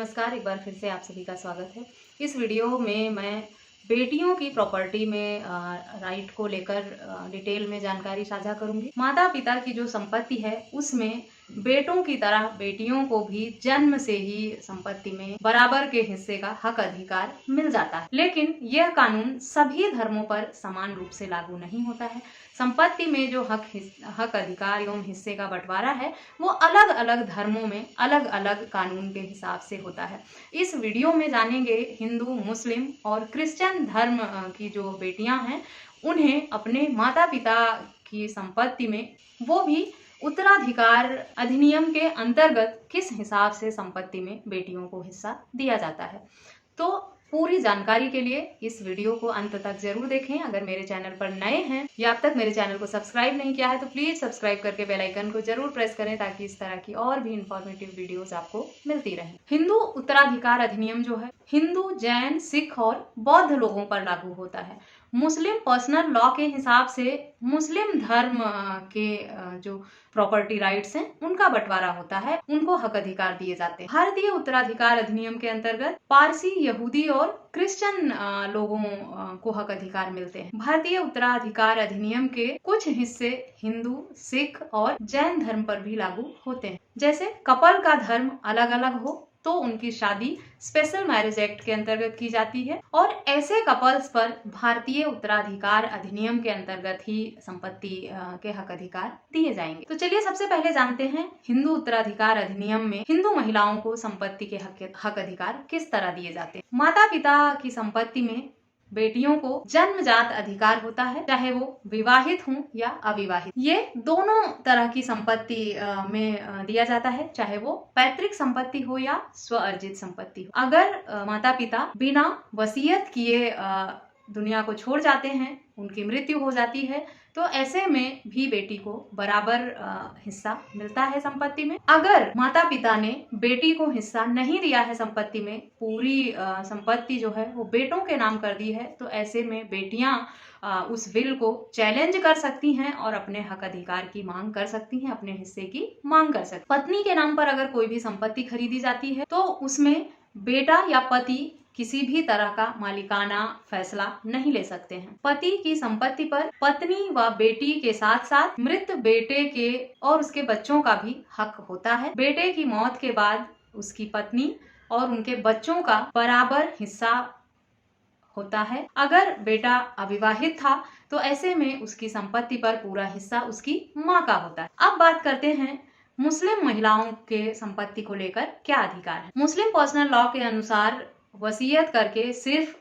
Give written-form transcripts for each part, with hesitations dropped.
नमस्कार, एक बार फिर से आप सभी का स्वागत है। इस वीडियो में मैं बेटियों की प्रॉपर्टी में राइट को लेकर डिटेल में जानकारी साझा करूंगी। माता पिता की जो संपत्ति है उसमें बेटों की तरह बेटियों को भी जन्म से ही संपत्ति में बराबर के हिस्से का हक अधिकार मिल जाता है, लेकिन यह कानून सभी धर्मों पर समान रूप से लागू नहीं होता है। संपत्ति में जो हक अधिकार एवं हिस्से का बंटवारा है वो अलग अलग धर्मों में अलग अलग कानून के हिसाब से होता है। इस वीडियो में जानेंगे हिंदू, मुस्लिम और क्रिश्चियन धर्म की जो बेटियां हैं उन्हें अपने माता पिता की संपत्ति में वो भी उत्तराधिकार अधिनियम के अंतर्गत किस हिसाब से संपत्ति में बेटियों को हिस्सा दिया जाता है। तो पूरी जानकारी के लिए इस वीडियो को अंत तक जरूर देखें। अगर मेरे चैनल पर नए हैं या अब तक मेरे चैनल को सब्सक्राइब नहीं किया है तो प्लीज सब्सक्राइब करके बेल आइकन को जरूर प्रेस करें ताकि इस तरह की और भी इंफॉर्मेटिव वीडियोस आपको मिलती रहें। हिंदू उत्तराधिकार अधिनियम जो है हिंदू, जैन, सिख और बौद्ध लोगों पर लागू होता है। मुस्लिम पर्सनल लॉ के हिसाब से मुस्लिम धर्म के जो प्रॉपर्टी राइट्स हैं उनका बंटवारा होता है, उनको हक अधिकार दिए जाते हैं। भारतीय उत्तराधिकार अधिनियम के अंतर्गत पारसी, यहूदी और क्रिश्चियन लोगों को हक अधिकार मिलते हैं। भारतीय उत्तराधिकार अधिनियम के कुछ हिस्से हिंदू, सिख और जैन धर्म पर भी लागू होते हैं। जैसे कपल का धर्म अलग अलग हो तो उनकी शादी स्पेशल मैरिज एक्ट के अंतर्गत की जाती है और ऐसे कपल्स पर भारतीय उत्तराधिकार अधिनियम के अंतर्गत ही संपत्ति के हक अधिकार दिए जाएंगे। तो चलिए सबसे पहले जानते हैं हिंदू उत्तराधिकार अधिनियम में हिंदू महिलाओं को संपत्ति के हक अधिकार किस तरह दिए जाते हैं। माता पिता की संपत्ति में बेटियों को जन्मजात अधिकार होता है, चाहे वो विवाहित हों या अविवाहित। ये दोनों तरह की संपत्ति में दिया जाता है, चाहे वो पैतृक संपत्ति हो या स्व अर्जित संपत्ति हो। अगर माता पिता बिना वसीयत किए दुनिया को छोड़ जाते हैं, उनकी मृत्यु हो जाती है, तो ऐसे में भी बेटी को बराबर हिस्सा मिलता है संपत्ति में। अगर माता पिता ने बेटी को हिस्सा नहीं दिया है संपत्ति में, पूरी संपत्ति जो है वो बेटों के नाम कर दी है, तो ऐसे में बेटियां उस विल को चैलेंज कर सकती हैं और अपने हक अधिकार की मांग कर सकती हैं, अपने हिस्से की मांग कर सकती हैं। पत्नी के नाम पर अगर कोई भी संपत्ति खरीदी जाती है तो उसमें बेटा या पति किसी भी तरह का मालिकाना फैसला नहीं ले सकते हैं। पति की संपत्ति पर पत्नी व बेटी के साथ साथ मृत बेटे के और उसके बच्चों का भी हक होता है। बेटे की मौत के बाद उसकी पत्नी और उनके बच्चों का बराबर हिस्सा होता है। अगर बेटा अविवाहित था तो ऐसे में उसकी संपत्ति पर पूरा हिस्सा उसकी माँ का होता है। अब बात करते हैं मुस्लिम महिलाओं के संपत्ति को लेकर क्या अधिकार है। मुस्लिम पर्सनल लॉ के अनुसार वसीयत करके सिर्फ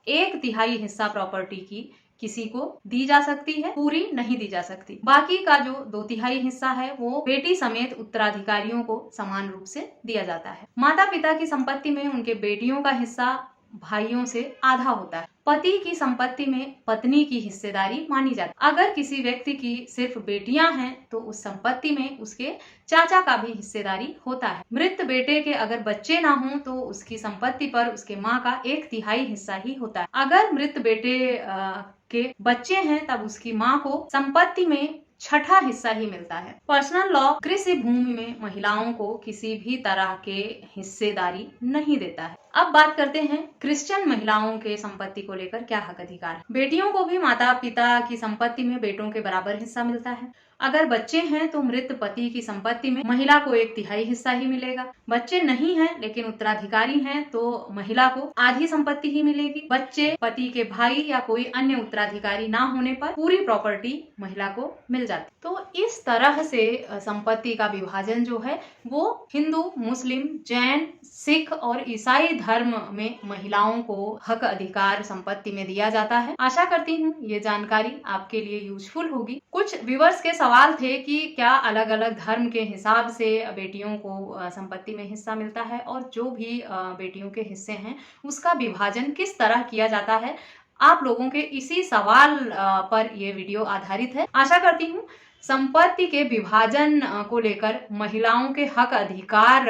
1/3 हिस्सा प्रॉपर्टी की किसी को दी जा सकती है, पूरी नहीं दी जा सकती। बाकी का जो 2/3 हिस्सा है वो बेटी समेत उत्तराधिकारियों को समान रूप से दिया जाता है। माता पिता की संपत्ति में उनके बेटियों का हिस्सा भाइयों से आधा होता है। पति की संपत्ति में पत्नी की हिस्सेदारी मानी जाती है। अगर किसी व्यक्ति की सिर्फ बेटियां हैं तो उस संपत्ति में उसके चाचा का भी हिस्सेदारी होता है। मृत बेटे के अगर बच्चे ना हों तो उसकी संपत्ति पर उसके माँ का 1/3 हिस्सा ही होता है। अगर मृत बेटे के बच्चे हैं तब उसकी माँ को संपत्ति में 1/6 हिस्सा ही मिलता है। पर्सनल लॉ कृषि भूमि में महिलाओं को किसी भी तरह के हिस्सेदारी नहीं देता है। अब बात करते हैं क्रिश्चियन महिलाओं के संपत्ति को लेकर क्या हक अधिकार है। बेटियों को भी माता पिता की संपत्ति में बेटों के बराबर हिस्सा मिलता है। अगर बच्चे हैं तो मृत पति की संपत्ति में महिला को 1/3 हिस्सा ही मिलेगा। बच्चे नहीं हैं लेकिन उत्तराधिकारी हैं तो महिला को आधी संपत्ति ही मिलेगी। बच्चे, पति के भाई या कोई अन्य उत्तराधिकारी ना होने पर पूरी प्रॉपर्टी महिला को मिल जाती। तो इस तरह से संपत्ति का विभाजन जो है वो हिंदू, मुस्लिम, जैन, सिख और ईसाई धर्म में महिलाओं को हक अधिकार संपत्ति में दिया जाता है। आशा करती हूँ ये जानकारी आपके लिए यूजफुल होगी। कुछ व्यूअर्स के सवाल थे कि क्या अलग अलग धर्म के हिसाब से बेटियों को संपत्ति में हिस्सा मिलता है और जो भी बेटियों के हिस्से हैं उसका विभाजन किस तरह किया जाता है। आप लोगों के इसी सवाल पर ये वीडियो आधारित है। आशा करती हूँ संपत्ति के विभाजन को लेकर महिलाओं के हक अधिकार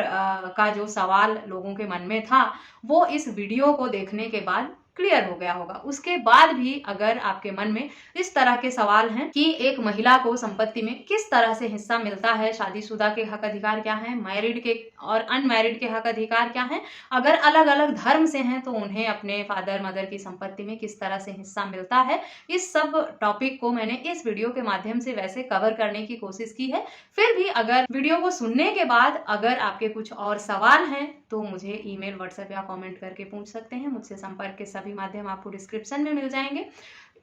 का जो सवाल लोगों के मन में था वो इस वीडियो को देखने के बाद क्लियर हो गया होगा। उसके बाद भी अगर आपके मन में इस तरह के सवाल हैं कि एक महिला को संपत्ति में किस तरह से हिस्सा मिलता है, शादीशुदा के हक अधिकार क्या हैं, मैरिड के और अनमैरिड के हक अधिकार क्या हैं, अगर अलग अलग धर्म से हैं तो उन्हें अपने फादर मदर की संपत्ति में किस तरह से हिस्सा मिलता है, इस सब टॉपिक को मैंने इस वीडियो के माध्यम से वैसे कवर करने की कोशिश की है। फिर भी अगर वीडियो को सुनने के बाद अगर आपके कुछ और सवाल हैं तो मुझे ईमेल, व्हाट्सएप या कमेंट करके पूछ सकते हैं। मुझसे संपर्क के सभी माध्यम आपको डिस्क्रिप्शन में मिल जाएंगे।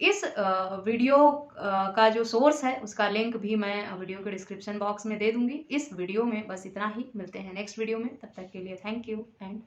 इस वीडियो का जो सोर्स है उसका लिंक भी मैं वीडियो के डिस्क्रिप्शन बॉक्स में दे दूंगी। इस वीडियो में बस इतना ही, मिलते हैं नेक्स्ट वीडियो में, तब तक के लिए थैंक यू एंड